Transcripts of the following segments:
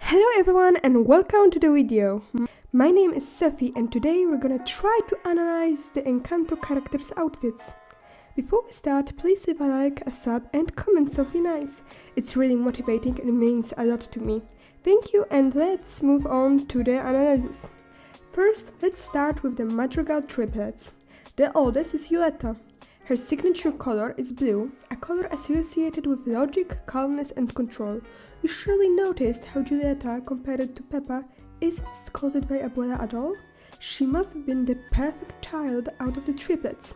Hello everyone and welcome to the video. My name is Sophie and today we're gonna try to analyze the Encanto characters' outfits. Before we start, please leave a like, a sub and comment something nice. It's really motivating and it means a lot to me. Thank you and let's move on to the analysis. First, let's start with the Madrigal triplets. The oldest is Violetta. Her signature color is blue, a color associated with logic, calmness and control. You surely noticed how Giulietta, compared to Peppa, isn't scolded by Abuela at all? She must have been the perfect child out of the triplets.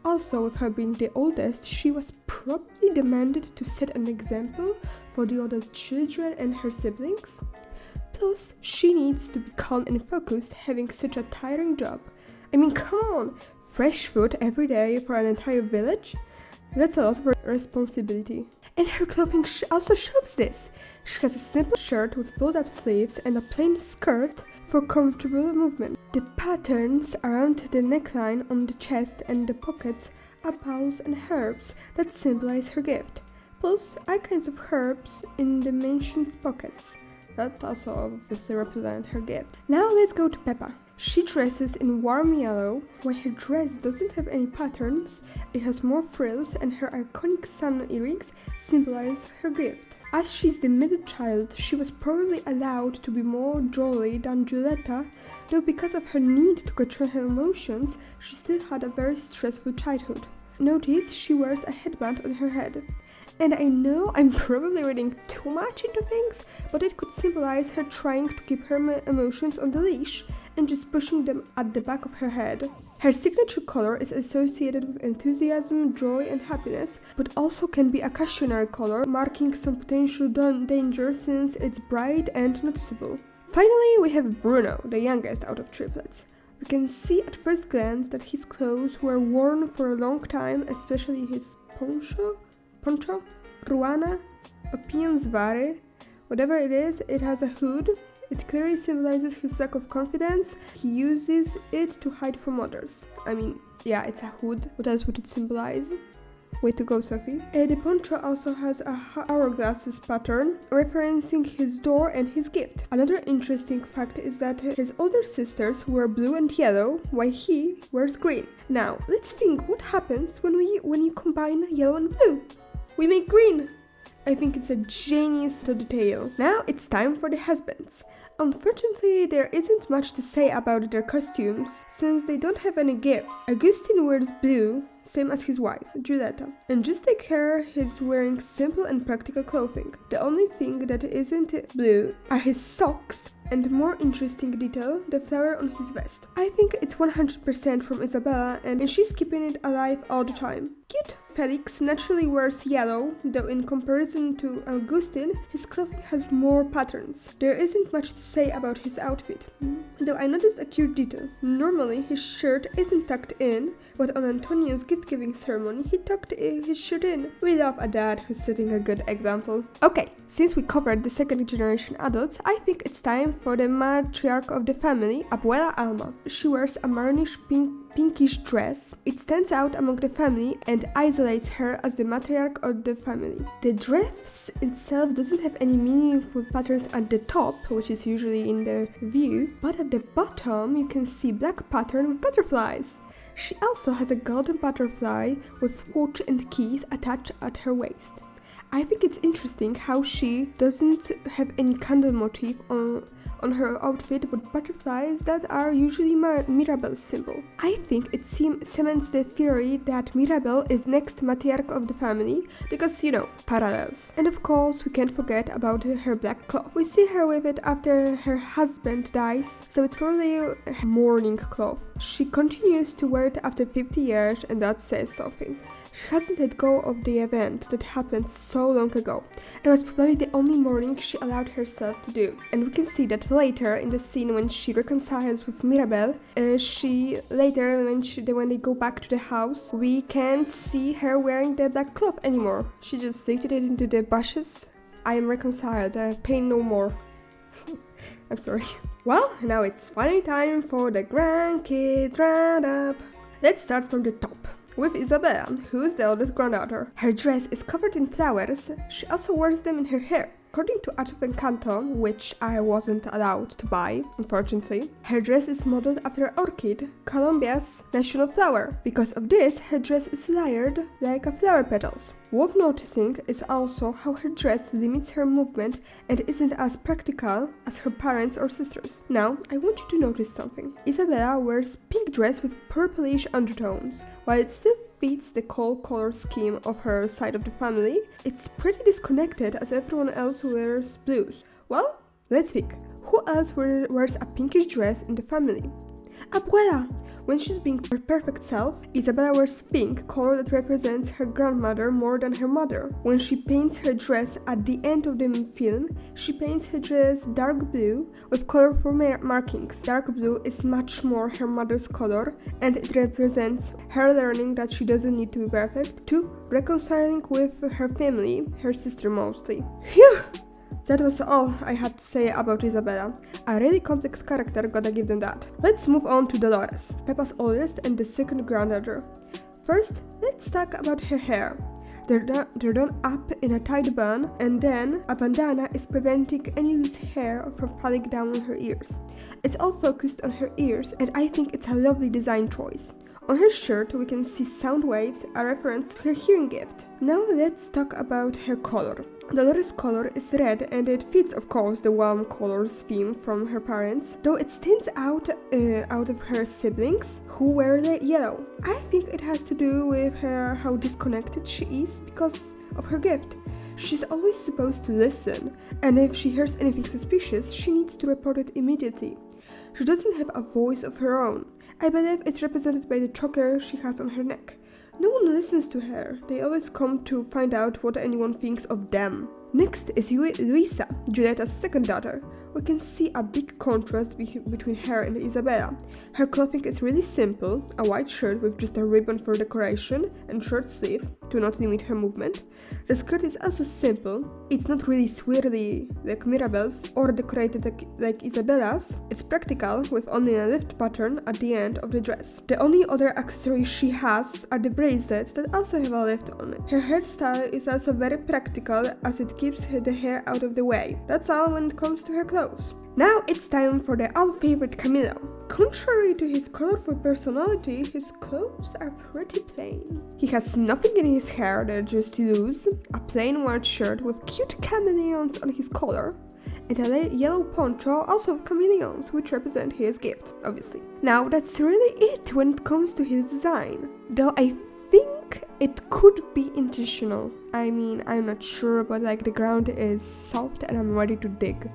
Also, with her being the oldest, she was probably demanded to set an example for the other children and her siblings. Plus, she needs to be calm and focused having such a tiring job. I mean, come on! Fresh food every day for an entire village? That's a lot of responsibility. And her clothing also shows this. She has a simple shirt with pulled-up sleeves and a plain skirt for comfortable movement. The patterns around the neckline, on the chest and the pockets are boughs and herbs that symbolize her gift. Plus, icons of herbs in the mentioned pockets that also obviously represent her gift. Now let's go to Peppa. She dresses in warm yellow. While her dress doesn't have any patterns, it has more frills and her iconic sun earrings symbolize her gift. As she's the middle child, she was probably allowed to be more jolly than Giulietta, though because of her need to control her emotions, she still had a very stressful childhood. Notice she wears a headband on her head. And I know I'm probably reading too much into things, but it could symbolize her trying to keep her emotions on the leash and just pushing them at the back of her head. Her signature color is associated with enthusiasm, joy and happiness, but also can be a cautionary color, marking some potential danger since it's bright and noticeable. Finally, we have Bruno, the youngest out of triplets. We can see at first glance that his clothes were worn for a long time, especially his poncho, ruana, opinionswary, whatever it is, it has a hood. It clearly symbolizes his lack of confidence. He uses it to hide from others. I mean, yeah, it's a hood. What else would it symbolize? Way to go, Sophie. The poncho also has a hourglasses pattern, referencing his door and his gift. Another interesting fact is that his older sisters wear blue and yellow, while he wears green. Now, let's think what happens when you combine yellow and blue. We make green! I think it's a genius detail. Now it's time for the husbands. Unfortunately, there isn't much to say about their costumes, since they don't have any gifts. Augustine wears blue, same as his wife, Giulietta. And just like her, he's wearing simple and practical clothing. The only thing that isn't blue are his socks, and more interesting detail, the flower on his vest. I think it's 100% from Isabella, and she's keeping it alive all the time. Cute! Felix naturally wears yellow, though in comparison to Augustine, his clothing has more patterns. There isn't much to say about his outfit, though I noticed a cute detail. Normally, his shirt isn't tucked in, but on Antonio's gift-giving ceremony, he tucked his shirt in. We love a dad who's setting a good example. Okay, since we covered the second generation adults, I think it's time for the matriarch of the family, Abuela Alma. She wears a maroonish pinkish dress. It stands out among the family and isolates her as the matriarch of the family. The dress itself doesn't have any meaningful patterns at the top, which is usually in the view, but at the bottom you can see black pattern with butterflies. She also has a golden butterfly with watch and keys attached at her waist. I think it's interesting how she doesn't have any candle motif on her outfit, but butterflies that are usually Mirabel's symbol. I think it cements the theory that Mirabel is next matriarch of the family because, parallels. And of course, we can't forget about her black cloth. We see her with it after her husband dies, so it's probably a mourning cloth. She continues to wear it after 50 years, and that says something. She hasn't let go of the event that happened so long ago. It was probably the only mourning she allowed herself to do. And we can see that later in the scene when she reconciles with Mirabel, when they go back to the house, we can't see her wearing the black cloth anymore. She just lifted it into the bushes. I am reconciled, pain no more. I'm sorry. Well, now it's finally time for the grandkids roundup. Let's start from the top. with Isabella, who is the oldest granddaughter. Her dress is covered in flowers. She also wears them in her hair. According to Art of Encanto, which I wasn't allowed to buy, unfortunately, her dress is modeled after an orchid, Colombia's national flower. Because of this, her dress is layered like a flower petals. Worth noticing is also how her dress limits her movement and isn't as practical as her parents or sisters. Now, I want you to notice something. Isabella wears pink dress with purplish undertones. While it still fits the cold color scheme of her side of the family, it's pretty disconnected as everyone else wears blues. Well, let's think. Who else wears a pinkish dress in the family? Abuela! When she's being her perfect self, Isabella wears pink, color that represents her grandmother more than her mother. When she paints her dress at the end of the film, she paints her dress dark blue with colorful markings. Dark blue is much more her mother's color, and it represents her learning that she doesn't need to be perfect, to reconciling with her family, her sister mostly. Phew! That was all I had to say about Isabella. A really complex character, gotta give them that. Let's move on to Dolores, Peppa's oldest and the second granddaughter. First, let's talk about her hair. They're done up in a tight bun, and then a bandana is preventing any loose hair from falling down on her ears. It's all focused on her ears, and I think it's a lovely design choice. On her shirt, we can see sound waves, a reference to her hearing gift. Now let's talk about her color. Dolores' color is red, and it fits, of course, the warm colors theme from her parents, though it stands out of her siblings, who wear the yellow. I think it has to do with how disconnected she is because of her gift. She's always supposed to listen, and if she hears anything suspicious, she needs to report it immediately. She doesn't have a voice of her own. I believe it's represented by the choker she has on her neck. No one listens to her. They always come to find out what anyone thinks of them. Next is Luisa, Giulietta's second daughter. We can see a big contrast between her and Isabella. Her clothing is really simple, a white shirt with just a ribbon for decoration and short sleeve to not limit her movement. The skirt is also simple. It's not really swirly like Mirabel's or decorated like Isabella's. It's practical with only a lift pattern at the end of the dress. The only other accessories she has are the bracelets that also have a lift on it. Her hairstyle is also very practical as it keeps the hair out of the way. That's all when it comes to her clothes. Now it's time for the all-favorite Camilo. Contrary to his colorful personality, his clothes are pretty plain. He has nothing in his hair, they're just loose, a plain white shirt with cute chameleons on his collar, and a yellow poncho also with chameleons, which represent his gift, obviously. Now that's really it when it comes to his design, though I think it could be intentional. I mean, I'm not sure, but like the ground is soft and I'm ready to dig.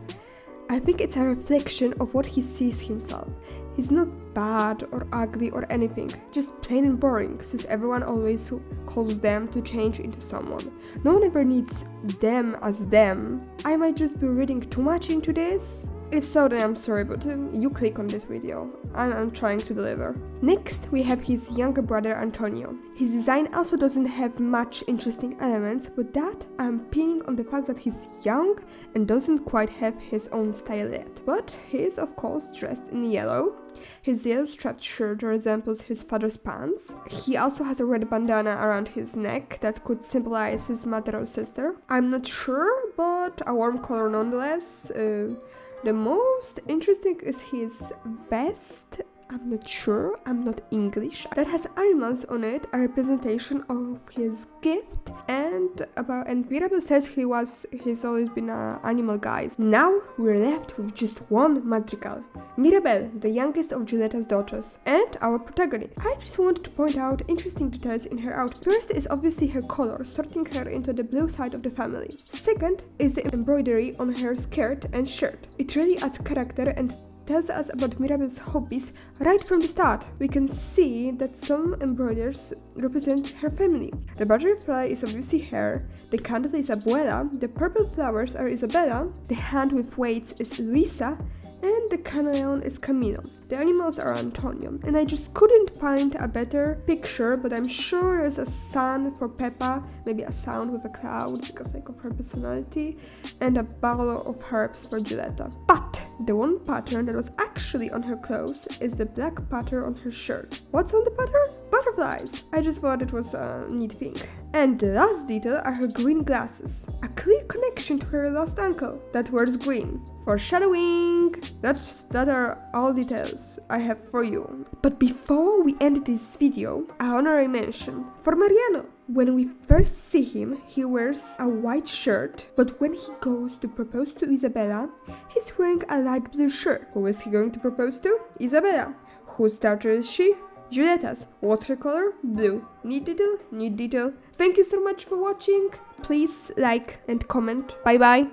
I think it's a reflection of what he sees himself. He's not bad or ugly or anything, just plain and boring, since everyone always calls them to change into someone. No one ever needs them as them. I might just be reading too much into this. If so, then I'm sorry, but you click on this video. I'm trying to deliver. Next, we have his younger brother Antonio. His design also doesn't have much interesting elements, but that I'm pinning on the fact that he's young and doesn't quite have his own style yet. But he is, of course, dressed in yellow. His yellow striped shirt resembles his father's pants. He also has a red bandana around his neck that could symbolize his mother or sister. I'm not sure, but a warm color nonetheless. The most interesting is his vest. I'm not sure, I'm not English. That has animals on it, a representation of his gift, and Mirabel says he's always been an animal guy. Now we're left with just one madrigal. Mirabel, the youngest of Giulietta's daughters, and our protagonist. I just wanted to point out interesting details in her outfit. First is obviously her color, sorting her into the blue side of the family. Second is the embroidery on her skirt and shirt. It really adds character and tells us about Mirabel's hobbies right from the start. We can see that some embroiders represent her family. The butterfly is obviously her, the candle is Abuela, the purple flowers are Isabella, the hand with weights is Luisa, and the chameleon is Camilo. The animals are Antonio, and I just couldn't find a better picture, but I'm sure there's a sun for Peppa, maybe a sound with a cloud because like of her personality, and a bottle of herbs for Giulietta. But the one pattern that was actually on her clothes is the black pattern on her shirt. What's on the pattern? Butterflies! I just thought it was a neat thing. And the last detail are her green glasses. A clear connection connection to her lost uncle that wears green. Foreshadowing! That are all details I have for you. But before we end this video, a honorary mention for Mariano. When we first see him, he wears a white shirt, but when he goes to propose to Isabella, he's wearing a light blue shirt. Who is he going to propose to? Isabella. Whose daughter is she? Giulietta's. What's her color? Blue. Neat detail? Neat detail. Thank you so much for watching. Please like and comment. Bye bye.